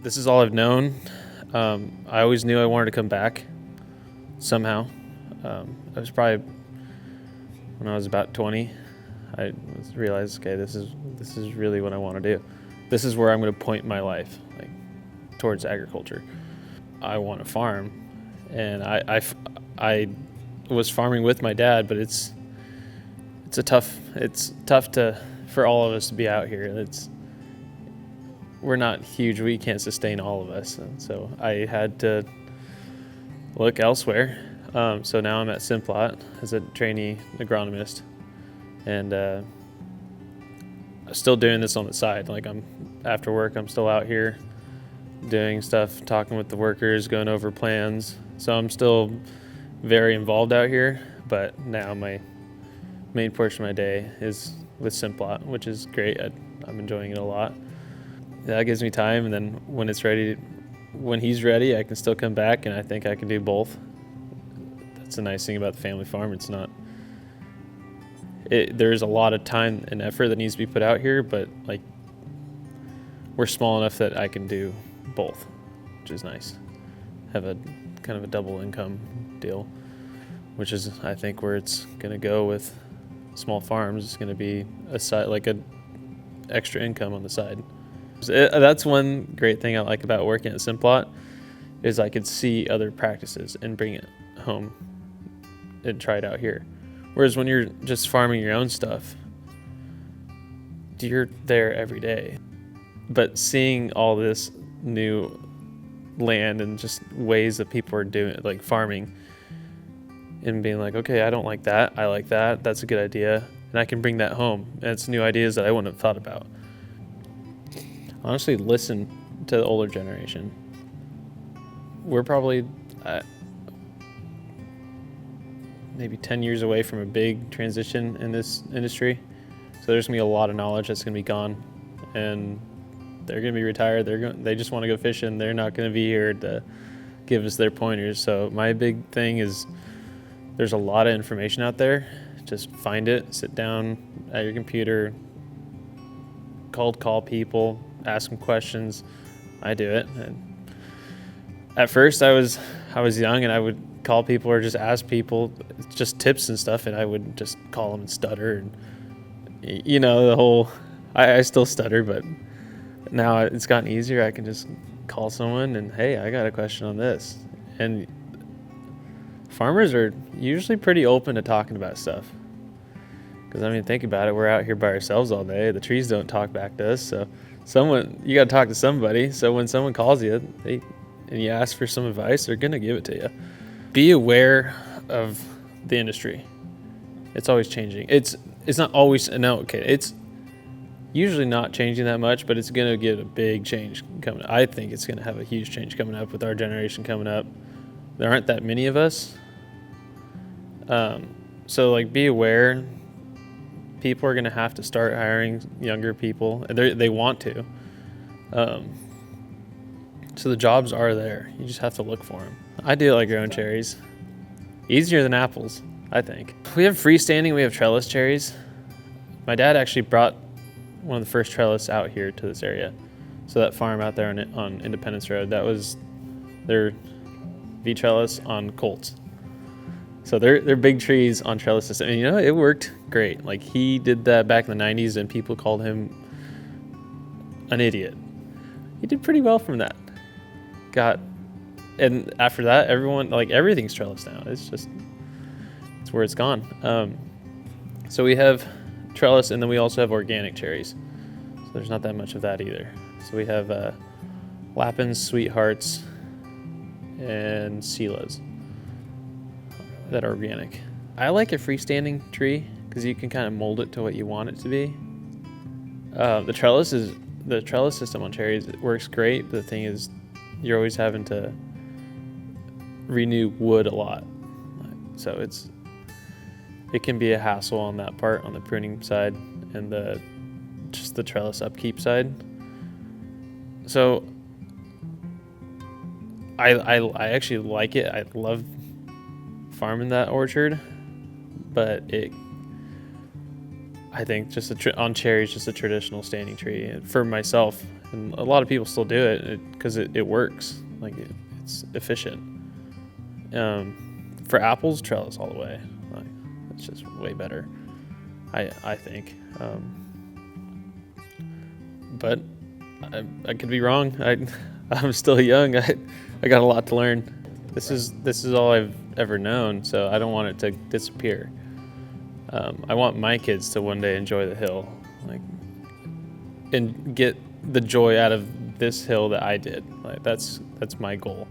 This is all I've known. I always knew I wanted to come back somehow. I was probably, when I was about 20, I realized, okay, this is really what I want to do. This is where I'm going to point my life, like towards agriculture. I want to farm, and I was farming with my dad, but it's tough for all of us to be out here. We're not huge. We can't sustain all of us. And so I had to look elsewhere. So now I'm at Simplot as a trainee agronomist, and I'm still doing this on the side. Like after work, I'm still out here doing stuff, talking with the workers, going over plans. So I'm still very involved out here, but now my main portion of my day is with Simplot, which is great. I'm enjoying it a lot. That gives me time, and then when he's ready, I can still come back, and I think I can do both. That's the nice thing about the family farm. It's not. There's a lot of time and effort that needs to be put out here, but like we're small enough that I can do both, which is nice. Have a kind of a double income deal, which is I think where it's going to go with small farms. It's going to be a side, like a extra income on the side. That's one great thing I like about working at Simplot is I could see other practices and bring it home and try it out here. Whereas when you're just farming your own stuff, you're there every day. But seeing all this new land and just ways that people are doing, like farming, and being like, okay, I don't like that. I like that. That's a good idea. And I can bring that home. And it's new ideas that I wouldn't have thought about. Honestly, listen to the older generation. We're probably maybe 10 years away from a big transition in this industry. So there's gonna be a lot of knowledge that's gonna be gone, and they're gonna be retired. They just want to go fishing. They're not gonna be here to give us their pointers. So my big thing is there's a lot of information out there. Just find it, sit down at your computer, call people, ask them questions. I do it. And at first I was young, and I would call people or just ask people just tips and stuff, and I would just call them and stutter, and the whole I still stutter, but now it's gotten easier. I can just call someone and, hey, I got a question on this. And farmers are usually pretty open to talking about stuff. Because, think about it. We're out here by ourselves all day. The trees don't talk back to us. So you got to talk to somebody. So when someone calls you and you ask for some advice, they're going to give it to you. Be aware of the industry. It's always changing. It's not always, it's usually not changing that much, but it's going to get a big change coming up. I think it's going to have a huge change coming up with our generation coming up. There aren't that many of us. So be aware. People are going to have to start hiring younger people. They want to. So the jobs are there. You just have to look for them. I do like growing cherries. Easier than apples, I think. We have freestanding, we have trellis cherries. My dad actually brought one of the first trellis out here to this area. So that farm out there on Independence Road, that was their V-trellis on colts. So they're big trees on trellis system. And it worked great. Like he did that back in the 90s, and people called him an idiot. He did pretty well from that. And after that, everyone, everything's trellis now. It's where it's gone. So we have trellis, and then we also have organic cherries. So there's not that much of that either. So we have Lapins, Sweethearts, and Silas that are organic. I like a freestanding tree because you can kind of mold it to what you want it to be. The trellis system on cherries, it works great, but the thing is you're always having to renew wood a lot. So it can be a hassle on that part, on the pruning side and the trellis upkeep side. So I actually like it. I love farming that orchard, but I think just on cherries, just a traditional standing tree for myself. And a lot of people still do it because it works. Like it's efficient. For apples, trellis all the way. Like, it's just way better, I think. But I could be wrong. I'm still young. I got a lot to learn. This is all I've ever known, so I don't want it to disappear. I want my kids to one day enjoy the hill, like, and get the joy out of this hill that I did. Like that's my goal.